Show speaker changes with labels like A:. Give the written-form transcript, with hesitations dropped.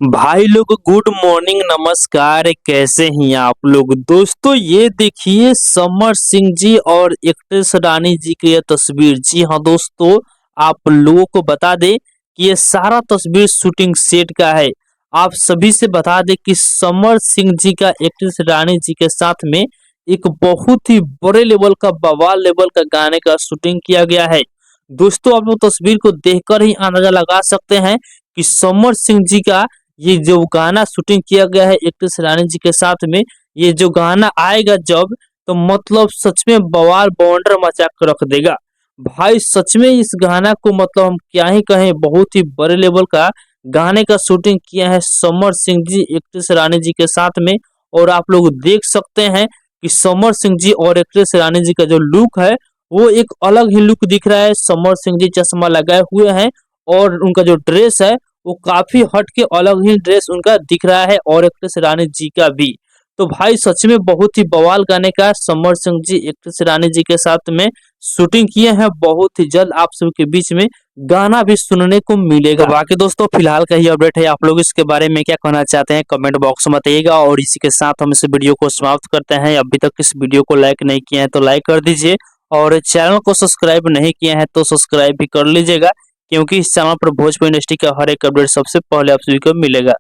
A: भाई लोग good morning नमस्कार। कैसे हैं आप लोग। दोस्तों ये देखिए समर सिंह जी और एक्ट्रेस रानी जी की ये तस्वीर। जी हाँ दोस्तों, आप लोगों को बता दें कि ये सारा तस्वीर शूटिंग सेट का है। आप सभी से बता दें कि समर सिंह जी का एक्ट्रेस रानी जी के साथ में एक बहुत ही बड़े लेवल का बवाल लेवल का गाने का शूटिंग किया गया है। दोस्तों आप लोग तस्वीर को देखकर ही अंदाजा लगा सकते हैं कि समर सिंह जी का ये जो गाना शूटिंग किया गया है एक्ट्रेस रानी जी के साथ में, ये जो गाना आएगा जब, तो मतलब सच में बवाल बवंडर मचा कर रख देगा। भाई सच में इस गाना को मतलब हम क्या ही कहें, बहुत ही बड़े लेवल का गाने का शूटिंग किया है समर सिंह जी एक्ट्रेस रानी जी के साथ में। और आप लोग देख सकते हैं कि समर सिंह जी और एक्ट्रेस रानी जी का जो लुक है वो एक अलग ही लुक दिख रहा है। समर सिंह जी चश्मा लगाए हुए हैं और उनका जो ड्रेस है वो काफी हट के अलग ही ड्रेस उनका दिख रहा है और एक्ट्रेस रानी जी का भी। तो भाई सच में बहुत ही बवाल गाने का समर सिंह जी एक्ट्रेस रानी जी के साथ में शूटिंग किए हैं। बहुत ही जल्द आप सबके बीच में गाना भी सुनने को मिलेगा। तो बाकी दोस्तों फिलहाल का ही अपडेट है। आप लोग इसके बारे में क्या कहना चाहते हैं कमेंट बॉक्स में बताइएगा। और इसी के साथ हम इस वीडियो को समाप्त करते हैं। अभी तक इस वीडियो को लाइक नहीं किया है तो लाइक कर दीजिए, और चैनल को सब्सक्राइब नहीं किया है तो सब्सक्राइब भी कर लीजिएगा, क्योंकि इस चैनल पर भोजपुरी इंडस्ट्री का हर एक अपडेट सबसे पहले आप सभी को मिलेगा।